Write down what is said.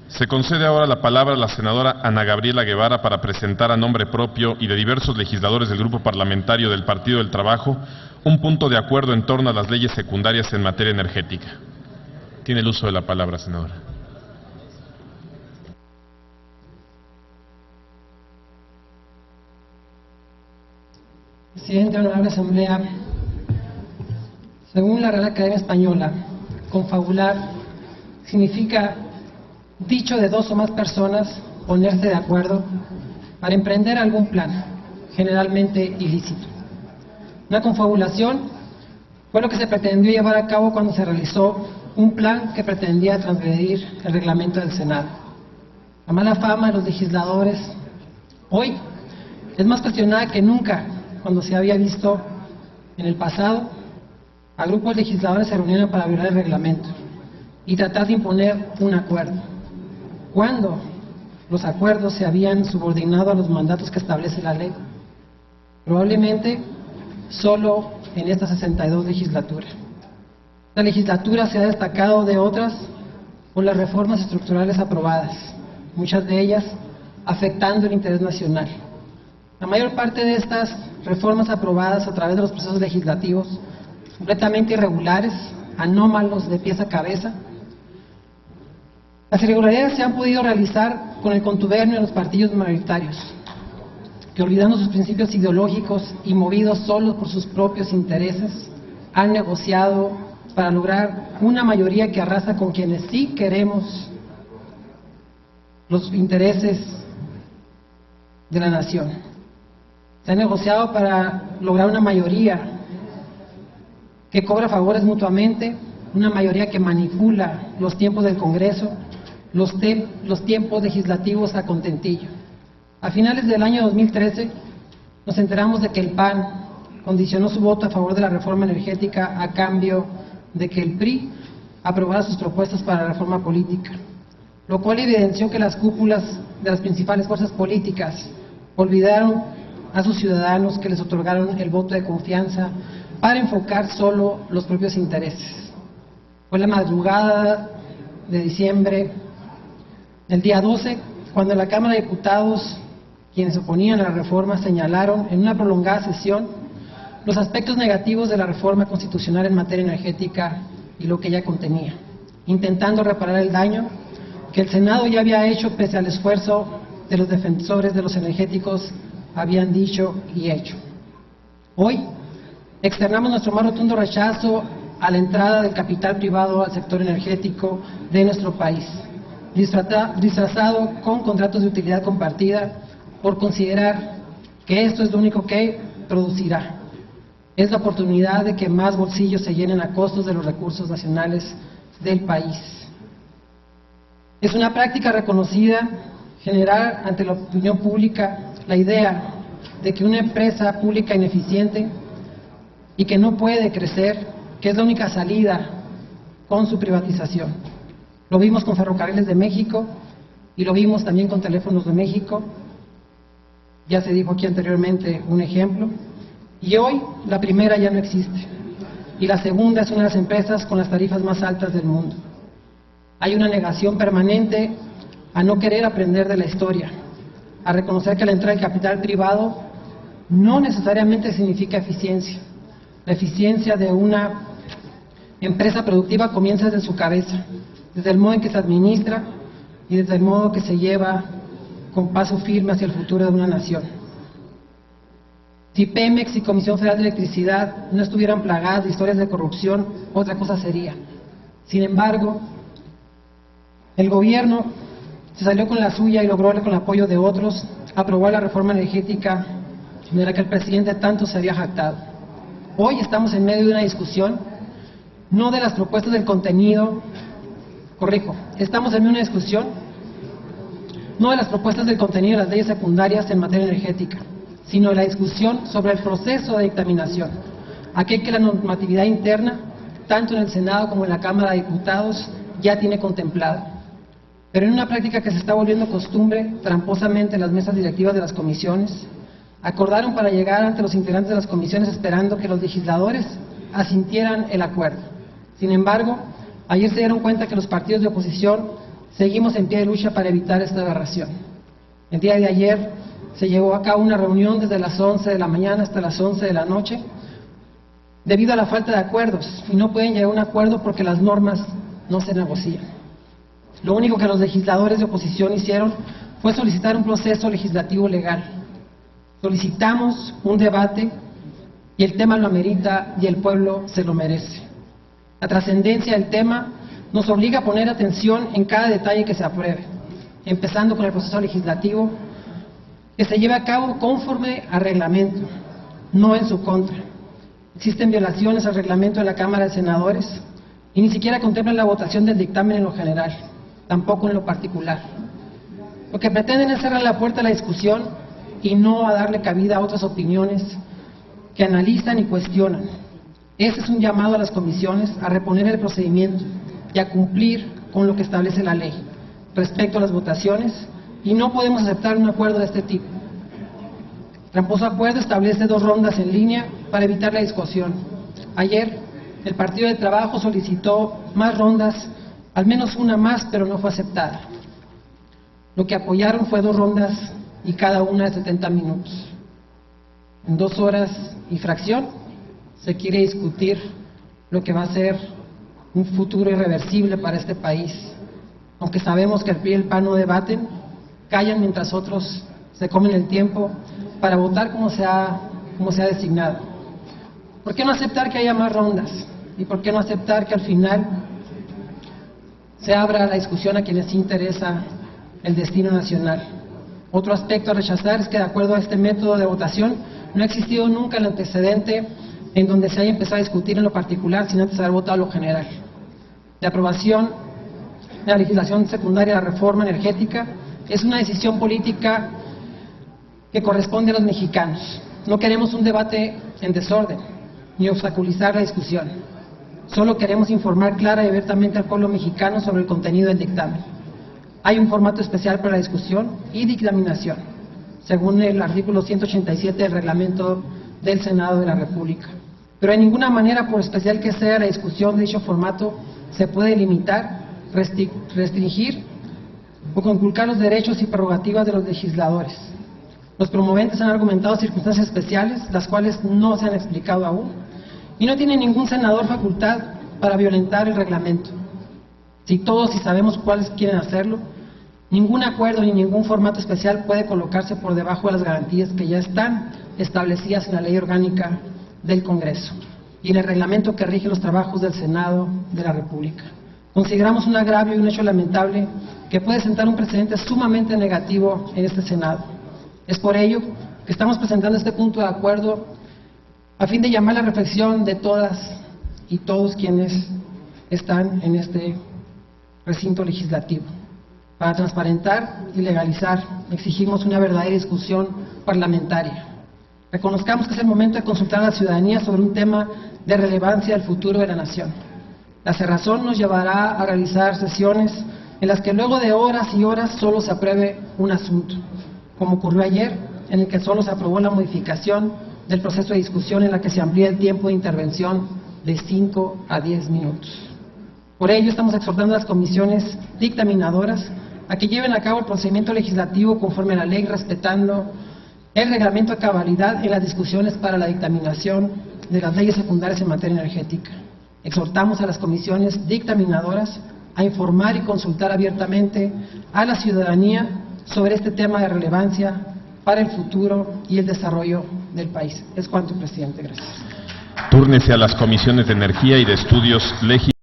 Se concede ahora la palabra a la senadora Ana Gabriela Guevara para presentar a nombre propio y de diversos legisladores del Grupo Parlamentario del Partido del Trabajo un punto de acuerdo en torno a las leyes secundarias en materia energética. Tiene el uso de la palabra, senadora. Presidente, honorable Asamblea, según la Real Academia Española, confabular significa dicho de dos o más personas ponerse de acuerdo para emprender algún plan, generalmente ilícito. Una confabulación fue lo que se pretendió llevar a cabo cuando se realizó un plan que pretendía transgredir el reglamento del Senado. La mala fama de los legisladores hoy es más cuestionada que nunca, cuando se había visto en el pasado a grupos legisladores se reunieron para violar el reglamento y tratar de imponer un acuerdo, cuando los acuerdos se habían subordinado a los mandatos que establece la ley, probablemente solo en esta 62 legislatura. La legislatura se ha destacado de otras por las reformas estructurales aprobadas, muchas de ellas afectando el interés nacional. La mayor parte de estas reformas aprobadas a través de los procesos legislativos, completamente irregulares, anómalos de pies a cabeza. Las irregularidades se han podido realizar con el contubernio de los partidos mayoritarios, que olvidando sus principios ideológicos y movidos solo por sus propios intereses, han negociado para lograr una mayoría que arrasa con quienes sí queremos los intereses de la nación. Se ha negociado para lograr una mayoría que cobra favores mutuamente, una mayoría que manipula los tiempos del Congreso, los tiempos legislativos a contentillo. A finales del año 2013 nos enteramos de que el PAN condicionó su voto a favor de la reforma energética a cambio de que el PRI aprobara sus propuestas para la reforma política, lo cual evidenció que las cúpulas de las principales fuerzas políticas olvidaron a sus ciudadanos que les otorgaron el voto de confianza para enfocar solo los propios intereses. Fue la madrugada de diciembre, el día 12, cuando en la Cámara de Diputados, quienes se oponían a la reforma señalaron en una prolongada sesión los aspectos negativos de la reforma constitucional en materia energética y lo que ella contenía, intentando reparar el daño que el Senado ya había hecho pese al esfuerzo de los defensores de los energéticos habían dicho y hecho. Hoy externamos nuestro más rotundo rechazo a la entrada del capital privado al sector energético de nuestro país, disfrazado con contratos de utilidad compartida por considerar que esto es lo único que producirá. Es la oportunidad de que más bolsillos se llenen a costos de los recursos nacionales del país. Es una práctica reconocida generar ante la opinión pública la idea de que una empresa pública ineficiente y que no puede crecer, que es la única salida con su privatización. Lo vimos con Ferrocarriles de México y lo vimos también con Teléfonos de México. Ya se dijo aquí anteriormente un ejemplo. Y hoy la primera ya no existe. Y la segunda es una de las empresas con las tarifas más altas del mundo. Hay una negación permanente a no querer aprender de la historia, a reconocer que la entrada del capital privado no necesariamente significa eficiencia. La eficiencia de una empresa productiva comienza desde su cabeza, desde el modo en que se administra y desde el modo que se lleva con paso firme hacia el futuro de una nación. Si Pemex y Comisión Federal de Electricidad no estuvieran plagadas de historias de corrupción, otra cosa sería. Sin embargo, el gobierno se salió con la suya y logró, con el apoyo de otros, aprobar la reforma energética de la que el presidente tanto se había jactado. Hoy estamos en medio de una discusión, no de las propuestas del contenido, estamos en una discusión, no de las propuestas del contenido de las leyes secundarias en materia energética, sino de la discusión sobre el proceso de dictaminación, aquel que la normatividad interna, tanto en el Senado como en la Cámara de Diputados, ya tiene contemplado. Pero en una práctica que se está volviendo costumbre, tramposamente en las mesas directivas de las comisiones, acordaron para llegar ante los integrantes de las comisiones esperando que los legisladores asintieran el acuerdo. Sin embargo, ayer se dieron cuenta que los partidos de oposición seguimos en pie de lucha para evitar esta aberración. El día de ayer se llevó a cabo una reunión desde las 11 de la mañana hasta las 11 de la noche, debido a la falta de acuerdos, y no pueden llegar a un acuerdo porque las normas no se negocian. Lo único que los legisladores de oposición hicieron fue solicitar un proceso legislativo legal. Solicitamos un debate y el tema lo amerita y el pueblo se lo merece. La trascendencia del tema nos obliga a poner atención en cada detalle que se apruebe, empezando con el proceso legislativo que se lleve a cabo conforme al reglamento, no en su contra. Existen violaciones al reglamento de la Cámara de Senadores y ni siquiera contemplan la votación del dictamen en lo general, tampoco en lo particular. Lo que pretenden es cerrar la puerta a la discusión y no a darle cabida a otras opiniones que analizan y cuestionan. Ese es un llamado a las comisiones a reponer el procedimiento y a cumplir con lo que establece la ley respecto a las votaciones, y no podemos aceptar un acuerdo de este tipo. El tramposo acuerdo establece 2 rondas en línea para evitar la discusión. Ayer el Partido del Trabajo solicitó más rondas, al menos una más, pero no fue aceptada. Lo que apoyaron fue 2 rondas y cada una de 70 minutos. En 2 horas y fracción se quiere discutir lo que va a ser un futuro irreversible para este país. Aunque sabemos que el PRI y el PAN no debaten, callan mientras otros se comen el tiempo para votar como se ha designado. ¿Por qué no aceptar que haya más rondas? ¿Y por qué no aceptar que al final se abra la discusión a quienes interesa el destino nacional? Otro aspecto a rechazar es que, de acuerdo a este método de votación, no ha existido nunca el antecedente en donde se haya empezado a discutir en lo particular sin antes haber votado lo general. La aprobación de la legislación secundaria de la reforma energética es una decisión política que corresponde a los mexicanos. No queremos un debate en desorden, ni obstaculizar la discusión. Solo queremos informar clara y abiertamente al pueblo mexicano sobre el contenido del dictamen. Hay un formato especial para la discusión y dictaminación, según el artículo 187 del reglamento del Senado de la República. Pero de ninguna manera, por especial que sea la discusión de dicho formato, se puede limitar, restringir o conculcar los derechos y prerrogativas de los legisladores. Los promoventes han argumentado circunstancias especiales, las cuales no se han explicado aún, y no tiene ningún senador facultad para violentar el reglamento. Si todos sabemos cuáles quieren hacerlo, ningún acuerdo ni ningún formato especial puede colocarse por debajo de las garantías que ya están establecidas en la Ley Orgánica del Congreso y en el reglamento que rige los trabajos del Senado de la República. Consideramos un agravio y un hecho lamentable que puede sentar un precedente sumamente negativo en este Senado. Es por ello que estamos presentando este punto de acuerdo a fin de llamar la reflexión de todas y todos quienes están en este recinto legislativo. Para transparentar y legalizar, exigimos una verdadera discusión parlamentaria. Reconozcamos que es el momento de consultar a la ciudadanía sobre un tema de relevancia al futuro de la nación. La cerrazón nos llevará a realizar sesiones en las que luego de horas y horas solo se apruebe un asunto, como ocurrió ayer, en el que solo se aprobó la modificación del proceso de discusión en la que se amplía el tiempo de intervención de 5 a 10 minutos. Por ello estamos exhortando a las comisiones dictaminadoras a que lleven a cabo el procedimiento legislativo conforme a la ley, respetando el reglamento de cabalidad en las discusiones para la dictaminación de las leyes secundarias en materia energética. Exhortamos a las comisiones dictaminadoras a informar y consultar abiertamente a la ciudadanía sobre este tema de relevancia para el futuro y el desarrollo del país. Es cuanto, presidente. Gracias. Túrnese a las comisiones de Energía y de Estudios Legislativos.